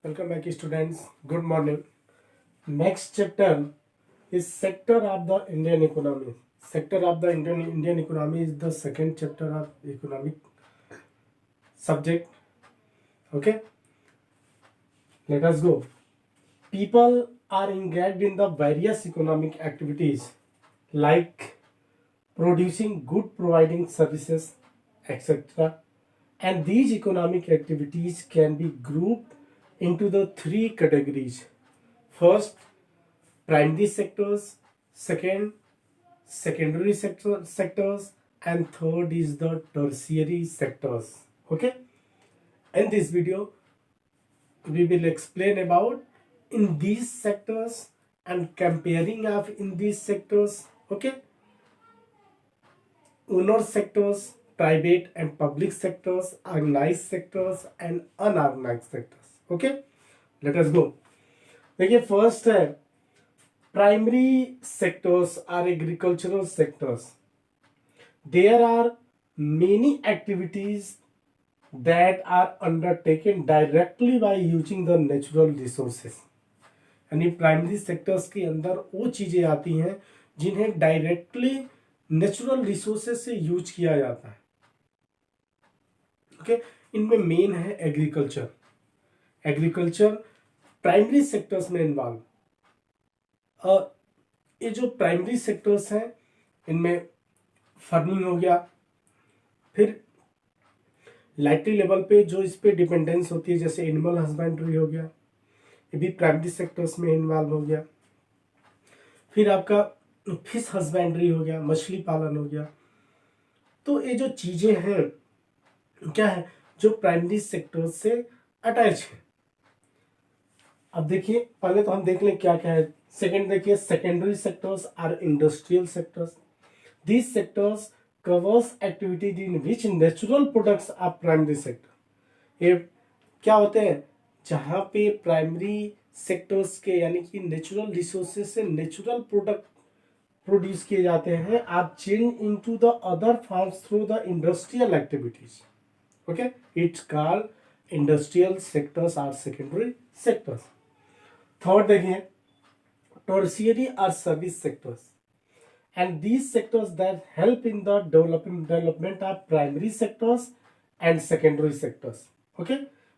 Welcome back, students. Good morning. Next chapter is sector of the Indian economy. Sector of the Indian economy is the second chapter of economic subject. Okay, let us go. People are engaged in the various economic activities like producing good, providing services, etc. And these economic activities can be grouped into the three categories. First, primary sectors, second, secondary sectors, and third is the tertiary sectors. Okay, in this video we will explain about in these sectors and comparing of in these sectors. Okay, owner sectors, private and public sectors, organized sectors and unorganized sectors. Okay, let us go. देखिए first है primary sectors are agricultural sectors. There are many activities that are undertaken directly by using the natural resources. यानी primary sectors के अंदर वो चीजें आती हैं जिन्हें डायरेक्टली नेचुरल रिसोर्सेज से यूज किया जाता है. ओके, इनमें मेन है एग्रीकल्चर. एग्रीकल्चर प्राइमरी सेक्टर्स में इन्वॉल्व. ये जो प्राइमरी सेक्टर्स हैं इनमें फार्मिंग हो गया, फिर लाइटरी लेवल पे जो इस पे डिपेंडेंस होती है जैसे एनिमल हस्बेंड्री हो गया, ये भी प्राइमरी सेक्टर्स में इन्वॉल्व हो गया. फिर आपका फिश हस्बेंड्री हो गया, मछली पालन हो गया. तो ये जो चीजें हैं क्या है जो प्राइमरी सेक्टर से अटैच है. अब देखिए पहले तो हम देख लें क्या क्या है. सेकेंड देखिए secondary sectors are industrial sectors. These sectors covers activities in which natural products are primary sector. ये क्या होते हैं जहां पे प्राइमरी सेक्टर्स के यानी कि नेचुरल रिसोर्सेज से नेचुरल प्रोडक्ट प्रोड्यूस किए जाते हैं are change into the other forms through the industrial activities. Okay, it's called industrial sectors are secondary sectors. Third देखिए tertiary or service sectors, and these sectors that help in the development of primary sectors and secondary sectors. Okay,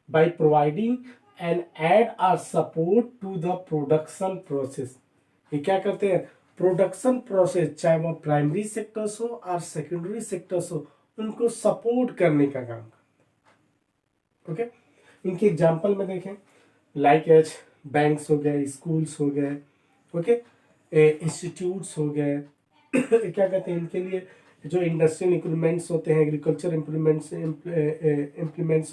by providing an aid or support to the production process. ये क्या करते हैं production process चाहे वो primary sectors हो और secondary sectors हो उनको सपोर्ट करने का काम. ओके, इनके एग्जांपल में देखें लाइक एज बैंक्स हो गए, स्कूल्स हो गए, ओके, इंस्टीट्यूट्स हो गए. क्या कहते हैं इनके लिए जो इंडस्ट्रियल इक्विपमेंट्स होते हैं, एग्रीकल्चर इम्प्लीमेंट्स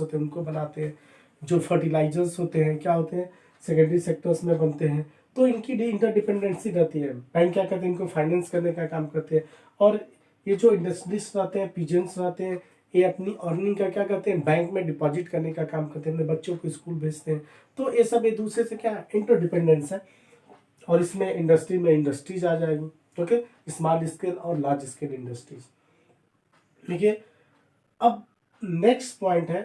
होते हैं उनको बनाते हैं. जो फर्टिलाइजर्स होते हैं क्या होते हैं सेकेंडरी सेक्टर्स में बनते हैं. तो इनकी इंटरडिपेंडेंसी रहती है. बैंक क्या करते हैं इनको फाइनेंस करने का काम करते हैं. और ये जो इंडस्ट्रीज रहते हैं, पिजेंट्स रहते हैं, ये अपनी अर्निंग का क्या करते हैं बैंक में डिपॉजिट करने का काम करते हैं, अपने बच्चों को स्कूल भेजते हैं. तो ये सब एक दूसरे से क्या इंटरडिपेंडेंस है. और इसमें इंडस्ट्री में इंडस्ट्रीज आ जाएगी. ओके, स्मॉल स्केल और लार्ज स्केल इंडस्ट्रीज. ठीक है, अब नेक्स्ट पॉइंट है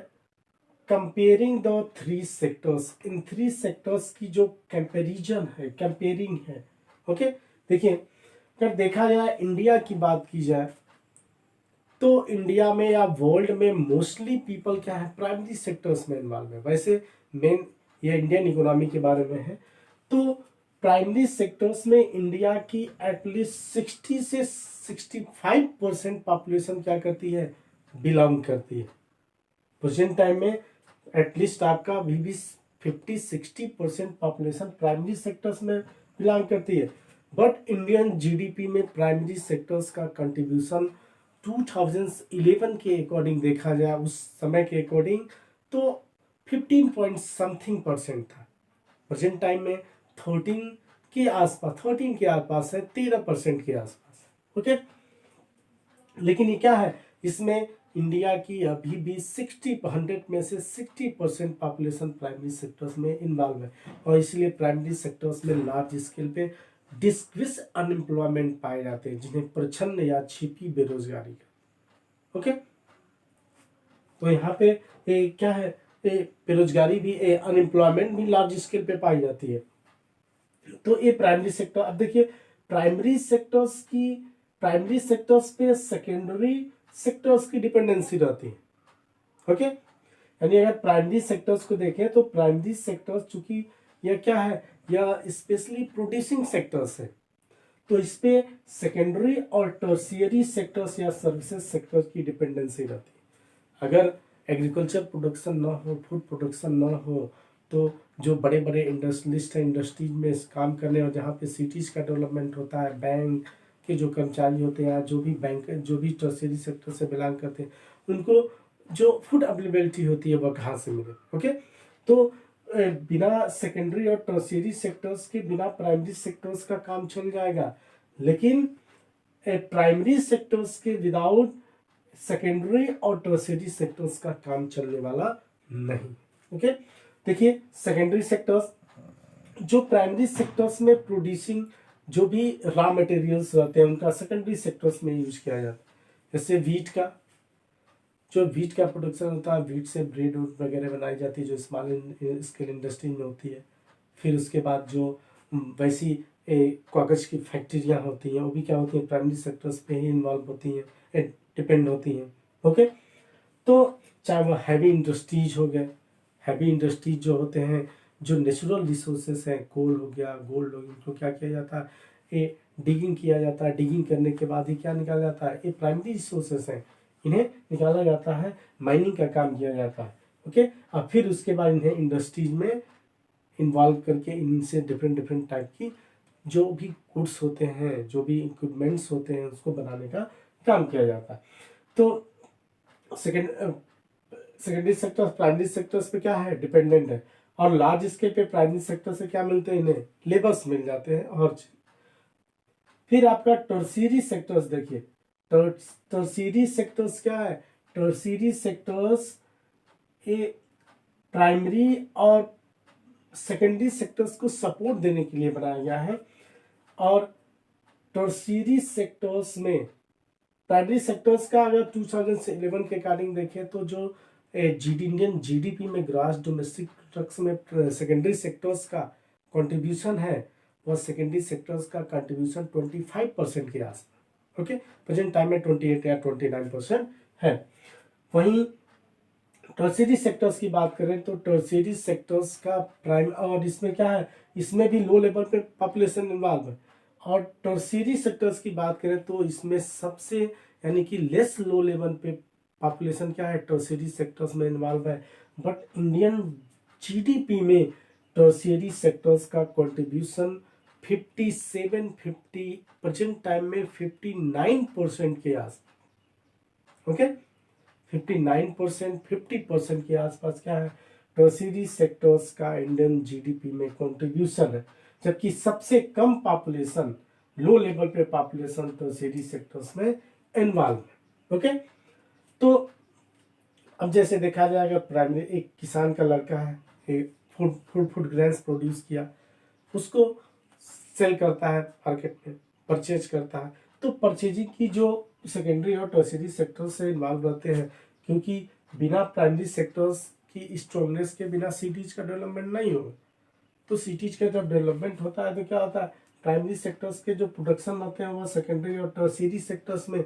comparing the three sectors. In three sectors की जो कंपैरिजन है, कंपेयरिंग है. ओके, देखिए अगर देखा जाए इंडिया की बात की जाए तो इंडिया में या वर्ल्ड में मोस्टली पीपल क्या है प्राइमरी सेक्टर्स में इन्वॉल्व है. वैसे मेन ये इंडियन इकोनॉमी के बारे में है. तो प्राइमरी सेक्टर्स में इंडिया की एटलीस्ट 60 से 65% पॉपुलेशन क्या करती है बिलोंग करती है. प्रेजेंट टाइम में एटलीस्ट आपका अभी भी 50-60% पॉपुलेशन प्राइमरी सेक्टर्स में बिलोंग करती है. बट इंडियन जीडीपी में प्राइमरी सेक्टर्स का कंट्रीब्यूशन 2011 के अकॉर्डिंग देखा जाए उस समय के अकॉर्डिंग तो 15 पॉइंट समथिंग परसेंट था. प्रेजेंट टाइम में 13 के आसपास है, 13% के आसपास. ओके, लेकिन ये क्या है इसमें इंडिया की अभी भी 100 में से 60% पॉपुलेशन प्राइमरी सेक्टर्स में इन्वॉल्व है. और इसलिए प्राइमरी सेक्टर्स में लार्ज स्केल पे डिस्क्रिस अनएम्प्लॉयमेंट पाए जाते हैं जिन्हें प्रच्छन्न या छिपी बेरोजगारी का. ओके, तो यहाँ पे क्या है बेरोजगारी भी, अनएम्प्लॉयमेंट भी लार्ज स्केल पे पाई जाती है। तो ये प्राइमरी सेक्टर। अब देखिए प्राइमरी सेक्टर्स पे सेकेंडरी सेक्टर्स की डिपेंडेंसी रहती है। ओके, यानी अगर प्राइमरी सेक्टर्स को देखें तो प्राइमरी सेक्टर्स चूंकि यह क्या है, यह स्पेशली प्रोड्यूसिंग सेक्टर्स है, तो इस पे सेकेंडरी और टर्शियरी सेक्टर्स या सर्विसेज सेक्टर्स की डिपेंडेंसी रहती है। अगर एग्रीकल्चर प्रोडक्शन ना हो, फूड प्रोडक्शन ना हो, तो जो बड़े बड़े इंडस्ट्रियलिस्ट हैं, इंडस्ट्रीज में काम करने और जहाँ पे सिटीज़ का डेवलपमेंट होता है, बैंक के जो कर्मचारी होते हैं, जो भी टर्शियरी सेक्टर से बिलोंग करते हैं, उनको जो फूड अवेलेबिलिटी होती है वह कहाँ से मिले। ओके, तो बिना सेकेंडरी और टर्शियरी सेक्टर्स के बिना प्राइमरी सेक्टर्स का काम चल जाएगा, लेकिन प्राइमरी सेक्टर्स के विदाउट सेकेंडरी और टर्शियरी सेक्टर्स का काम चलने वाला नहीं। ओके, देखिए सेकेंडरी सेक्टर्स, जो प्राइमरी सेक्टर्स में प्रोड्यूसिंग जो भी रॉ मटेरियल्स रहते हैं उनका सेकेंडरी सेक्टर्स में यूज किया जाता है। जैसे वीट का प्रोडक्शन होता है, वीट से ब्रेड वगैरह बनाई जाती है जो स्मॉल स्केल इंडस्ट्री में होती है। फिर उसके बाद जो वैसी कागज की फैक्ट्रियाँ होती हैं वो भी क्या होती हैं, प्राइमरी सेक्टर्स पे ही इन्वॉल्व होती हैं, डिपेंड होती हैं। ओके, तो चाहे वो हैवी इंडस्ट्रीज हो गए, हैवी इंडस्ट्रीज जो होते हैं, जो नेचुरल रिसोर्सेस हैं, कोल हो गया, गोल्ड हो गया, इनको क्या किया जाता है, ये डिगिंग किया जाता है। डिगिंग करने के बाद ही क्या निकाला जाता है, ये प्राइमरी रिसोर्सेस हैं, इन्हें निकाला जाता है, माइनिंग का काम किया जाता है। ओके, और फिर उसके बाद इन्हें इंडस्ट्रीज में इन्वॉल्व करके इनसे डिफरेंट टाइप की जो भी गुड्स होते हैं, जो भी इक्विपमेंट्स होते हैं, उसको बनाने का काम किया जाता है। तो सेकेंडरी सेक्टर प्राइमरी सेक्टर्स पे क्या है, डिपेंडेंट है। और लार्ज स्केल पे प्राइमरी सेक्टर से क्या मिलते हैं, इन्हें लेबर्स मिल जाते हैं। और फिर आपका टर्शियरी सेक्टर्स देखिए, टर्शियरी सेक्टर्स क्या है, टर्शियरी सेक्टर्स ये प्राइमरी और सेकेंडरी सेक्टर्स को सपोर्ट देने के लिए बनाया गया है। और टर्शियरी सेक्टर्स में प्राइमरी सेक्टर्स का अगर 2011 के अकॉर्डिंग देखें तो जो इंडियन जीडीपी में ग्रॉस डोमेस्टिक प्रोडक्ट में सेकेंडरी सेक्टर्स का कंट्रीब्यूशन है, वह सेकेंडरी सेक्टर्स का कंट्रीब्यूशन 25% के आसपास। ओके, प्रेजेंट टाइम में 28 या 29% है। वहीं टर्शियरी सेक्टर्स की बात करें तो टर्शियरी सेक्टर्स का प्राइम, और इसमें क्या है, इसमें भी लो लेवल पे पॉपुलेशन इन्वॉल्व है। और टर्शियरी सेक्टर्स की बात करें तो इसमें सबसे यानी कि लेस लो लेवल पे पॉपुलेशन क्या है, टर्शियरी सेक्टर्स में इन्वॉल्व है। बट इंडियन जीडीपी में टर्शियरी सेक्टर्स का कंट्रीब्यूशन 50 प्रेजेंट टाइम में 59% के आसपास। ओके, 59% 50% के आसपास क्या है, टर्शियरी सेक्टर्स का इंडियन जीडीपी में कंट्रीब्यूशन है। जबकि सबसे कम पॉपुलेशन, लो लेवल पे पॉपुलेशन टर्शियरी सेक्टर्स में इन्वॉल्व है। ओके, तो अब जैसे देखा जाएगा, प्राइमरी एक किसान का लड़का है, एक फूड ग्रेन्स प्रोड्यूस किया, उसको सेल करता है मार्केट में, परचेज करता है। तो परचेजिंग की जो सेकेंडरी और टर्शियरी सेक्टर से इन्वॉल्व रहते हैं, क्योंकि बिना प्राइमरी सेक्टर्स की स्ट्रॉन्गनेस के बिना सिटीज का डेवलपमेंट नहीं होगा। तो सिटीज का जब डेवलपमेंट होता है तो क्या होता है, प्राइमरी सेक्टर्स के जो प्रोडक्शन होते हैं वो सेकेंडरी और टर्शियरी सेक्टर्स में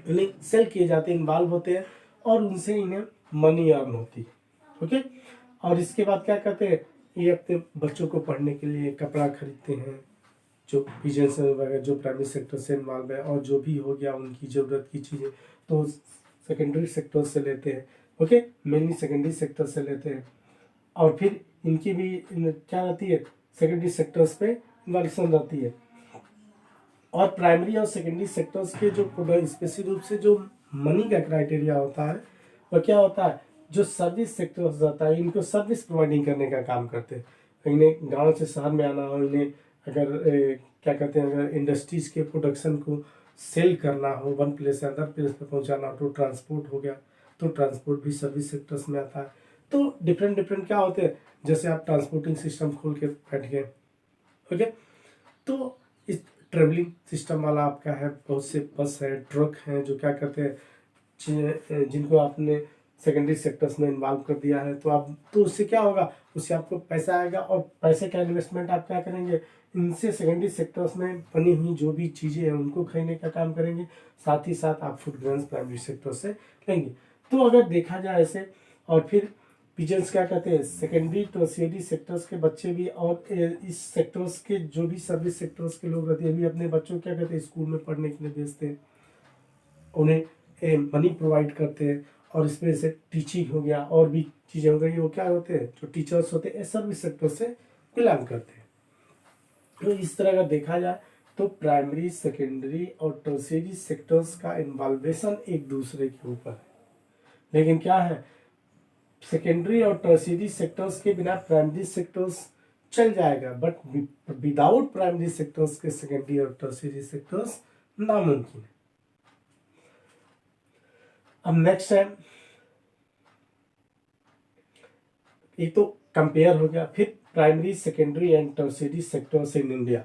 इन्हें सेल किए जाते हैं, इन्वॉल्व होते हैं, और उनसे इन्हें मनी अर्न होती है। ओके, और इसके बाद क्या करते हैं, ये अपने बच्चों को पढ़ने के लिए कपड़ा खरीदते हैं, जो बिजनेस वगैरह जो प्राइमरी सेक्टर से इन्वॉल्व है, और जो भी हो गया उनकी ज़रूरत की चीज़ें तो सेकेंडरी सेक्टर से लेते हैं। ओके, मेनली सेकेंडरी सेक्टर से लेते हैं। और फिर इनकी भी क्या रहती है, सेकेंडरी सेक्टर्स पे इन्वॉल्यूशन रहती है। और प्राइमरी और सेकेंडरी सेक्टर्स के जो स्पेशल रूप से जो मनी का क्राइटेरिया होता है वह क्या होता है, जो सर्विस सेक्टर्स रहता है, इनको सर्विस प्रोवाइडिंग करने का काम करते हैं। इन्हें गांव से शहर में आना हो, इन्हें अगर क्या कहते हैं, अगर इंडस्ट्रीज के प्रोडक्शन को सेल करना हो, वन प्लेस से अदर प्लेस पे पहुंचाना हो, तो ट्रांसपोर्ट हो गया, तो ट्रांसपोर्ट भी सर्विस सेक्टर्स में आता है। तो डिफरेंट क्या होते हैं, जैसे आप ट्रांसपोर्टिंग सिस्टम खोल के बैठ गए। ओके, तो इस ट्रेवलिंग सिस्टम वाला आपका है, बहुत से बस है, ट्रक हैं, जो क्या कहते हैं, जिनको आपने सेकेंडरी सेक्टर्स में इन्वॉल्व कर दिया है, तो आप तो उससे क्या होगा, उससे आपको पैसा आएगा और पैसे का इन्वेस्टमेंट आप क्या करेंगे, इनसे सेकेंडरी सेक्टर्स में बनी हुई जो भी चीज़ें हैं उनको खरीदने का काम करेंगे, साथ ही साथ आप फूड ग्रेन्स प्राइमरी सेक्टर से लेंगे। तो अगर देखा जाए ऐसे, और फिर पिजेंस क्या कहते हैं, सेकेंडरी टर्शियरी सेक्टर्स के बच्चे भी और इस सेक्टर्स के जो भी सर्विस सेक्टर्स के लोग रहते हैं भी अपने बच्चों क्या कहते हैं स्कूल में पढ़ने के लिए भेजते हैं, उन्हें मनी प्रोवाइड करते हैं, और इसमें से टीचिंग हो गया और भी चीज़ें हो गई, वो क्या होते हैं जो टीचर्स होते हैं सर्विस सेक्टर से बिलोंग करते हैं। तो इस तरह का देखा जाए तो प्राइमरी, सेकेंडरी और टर्शियरी सेक्टर्स का इन्वॉल्वेशन एक दूसरे के ऊपर है, लेकिन क्या है, सेकेंडरी और टर्शियरी सेक्टर्स के बिना प्राइमरी सेक्टर्स चल जाएगा, बट विदाउट प्राइमरी सेक्टर्स के सेकेंडरी और टर्शियरी सेक्टर्स नामुमकिन है। अब नेक्स्ट है, ये तो कंपेयर हो गया, फिर primary, secondary and tertiary sectors in India.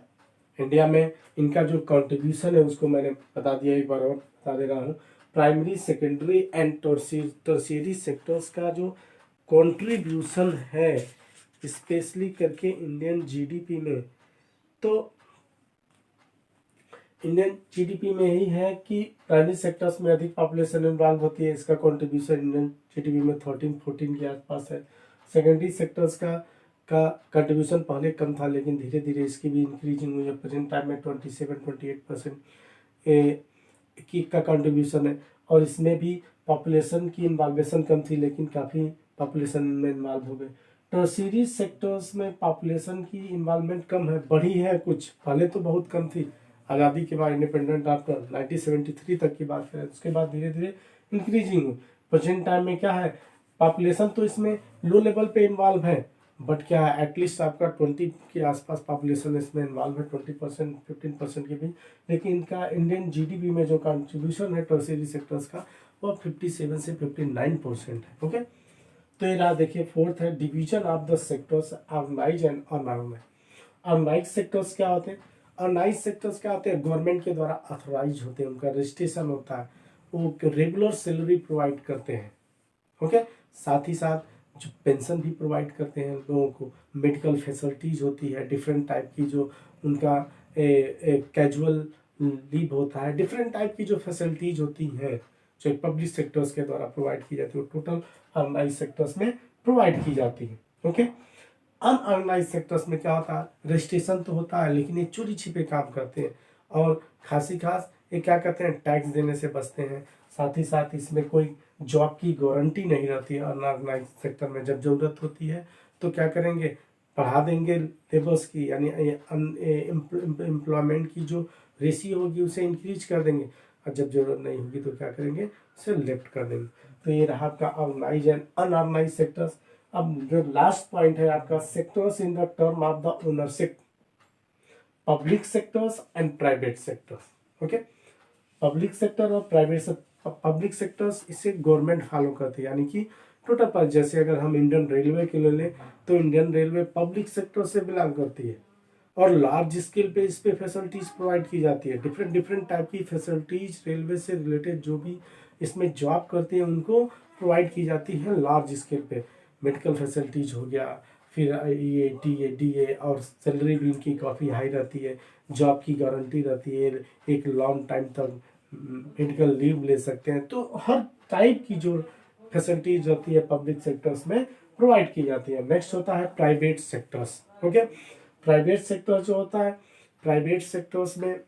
India में इनका जो कंट्रीब्यूशन है उसको मैंने बता दिया, एक बार और बता दे रहा हूँ। Primary, secondary and tertiary sectors का जो कंट्रीब्यूशन है स्पेशली करके इंडियन जीडीपी में, तो इंडियन जीडीपी में ही है कि प्राइमरी सेक्टर्स में अधिक पॉपुलेशन इन्वॉल्व होती है, इसका कंट्रीब्यूशन इंडियन जीडीपी में 13-14 के आसपास है। सेकेंडरी सेक्टर्स का कंट्रीब्यूशन पहले कम था, लेकिन धीरे धीरे इसकी भी इंक्रीजिंग हुई है। प्रेजेंट टाइम में 27-28% की का कंट्रीब्यूशन है, और इसमें भी पॉपुलेशन की इन्वॉल्वेशन कम थी, लेकिन काफ़ी पॉपुलेशन में इन्वॉल्व हो गए। टर्शियरी सेक्टर्स में पॉपुलेशन की इन्वॉल्वमेंट कम है, बढ़ी है कुछ, पहले तो बहुत कम थी, आज़ादी के बाद, इंडिपेंडेंट आफ्टर 1973 तक की बात करें, उसके बाद धीरे धीरे इंक्रीजिंग हुई। प्रेजेंट टाइम में क्या है, पॉपुलेशन तो इसमें लो लेवल पे इन्वॉल्व है, बट क्या है, एटलीस्ट आपका 20 के आसपास पॉपुलेशन इसमें इन्वॉल्व है, 20% 15% के भी, लेकिन इनका इंडियन जीडीपी में जो कंट्रीब्यूशन है टर्शियरी सेक्टर्स का वो 57 से 59% है। ओके, तो ये रहा, देखिए फोर्थ है division of the sectors organise and unorganise. Organise sectors क्या होते हैं, ऑर्गेनाइज सेक्टर्स क्या होते हैं, गवर्नमेंट के द्वारा ऑथोराइज होते हैं, उनका रजिस्ट्रेशन होता है, वो रेगुलर सैलरी प्रोवाइड करते हैं। ओके, साथ ही साथ जो पेंशन भी प्रोवाइड करते हैं लोगों को, मेडिकल फैसिलिटीज़ होती है, डिफरेंट टाइप की जो उनका कैजुअल लीव होता है, डिफरेंट टाइप की जो फैसिलिटीज़ होती हैं जो पब्लिक सेक्टर्स के द्वारा प्रोवाइड की जाती है, टोटल ऑर्गेनाइज सेक्टर्स में प्रोवाइड की जाती है। ओके, अनऑर्गेनाइज सेक्टर्स में क्या होता है, रजिस्ट्रेशन तो होता है, लेकिन ये चोरी छिपे काम करते हैं, और खास ये क्या करते हैं, टैक्स देने से बचते हैं, साथ ही साथ इसमें कोई जॉब की गारंटी नहीं रहती है। अनऑर्गेनाइज सेक्टर में जब जरूरत होती है तो क्या करेंगे, बढ़ा देंगे लेबर्स की, यानी एम्प्लॉयमेंट की जो रेशियो होगी उसे इंक्रीज कर देंगे, और जब जरूरत नहीं होगी तो क्या करेंगे, उसे लेफ्ट कर देंगे। तो ये रहा आपका ऑर्गेनाइज एंड अनऑर्गेनाइज सेक्टर्स। अब जो लास्ट पॉइंट है आपका, sectors in the term of the ownership, public sectors and private sectors. Okay, public sector और प्राइवेट, पब्लिक सेक्टर्स इसे गवर्नमेंट फॉलो करती है, यानी कि टोटल पर, जैसे अगर हम इंडियन रेलवे के ले लें तो इंडियन रेलवे पब्लिक सेक्टर से बिलोंग करती है, और लार्ज स्केल पे इस पे फैसिलिटीज प्रोवाइड की जाती है, डिफरेंट डिफरेंट टाइप की फैसिलिटीज रेलवे से रिलेटेड जो भी इसमें जॉब करते हैं उनको प्रोवाइड की जाती है लार्ज स्केल पे। मेडिकल फैसिलिटीज हो गया, फिर ये DA और सैलरी भी इनकी काफ़ी हाई रहती है, जॉब की गारंटी रहती है, एक लॉन्ग टाइम तक मेडिकल लीव ले सकते हैं, तो हर टाइप की जो फैसिलिटीज होती है पब्लिक सेक्टर्स में प्रोवाइड की जाती है। नेक्स्ट होता है private sectors. Okay, private sector जो होता है, प्राइवेट सेक्टर्स में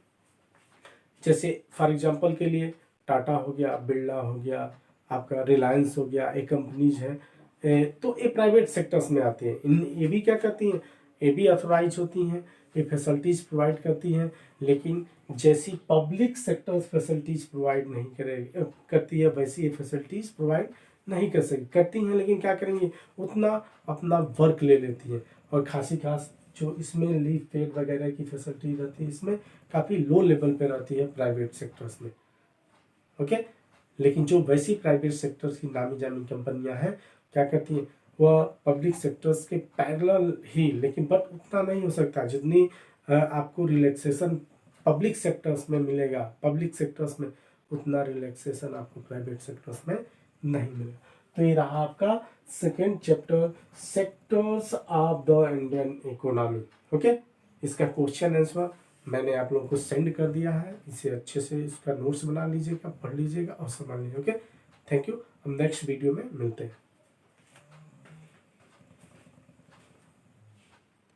जैसे फॉर एग्जांपल के लिए टाटा हो गया, बिरला हो गया, आपका रिलायंस हो गया, ये कंपनीज है, तो ये प्राइवेट सेक्टर्स में आती हैं। ये भी क्या करती हैं, ये भी ऑथोराइज होती हैं, ये फैसिलिटीज प्रोवाइड करती हैं, लेकिन जैसी पब्लिक सेक्टर्स फैसिलिटीज प्रोवाइड नहीं करती है, वैसी ये फैसिलिटीज प्रोवाइड नहीं करती हैं, लेकिन क्या करेंगी, उतना अपना वर्क ले लेती हैं, और खास जो इसमें लीव पेड वगैरह की फैसिलिटी रहती है इसमें काफ़ी लो लेवल पे रहती है प्राइवेट सेक्टर्स में। ओके, लेकिन जो वैसी प्राइवेट सेक्टर्स की नामी जामी कंपनियां हैं क्या करती हैं, वह पब्लिक सेक्टर्स के पैरेलल ही, लेकिन बट उतना नहीं हो सकता जितनी आपको रिलैक्सेशन पब्लिक सेक्टर्स में मिलेगा, पब्लिक सेक्टर्स में उतना रिलैक्सेशन आपको प्राइवेट सेक्टर्स में नहीं मिलेगा। तो ये रहा आपका second chapter, sectors of the Indian economy. Okay, इसका क्वेश्चन आंसर मैंने आप लोगों को सेंड कर दिया है, इसे अच्छे से इसका नोट्स बना लीजिएगा, पढ़ लीजिएगा और समझ लीजिएगा। Okay, thank you. हम नेक्स्ट वीडियो में मिलते हैं।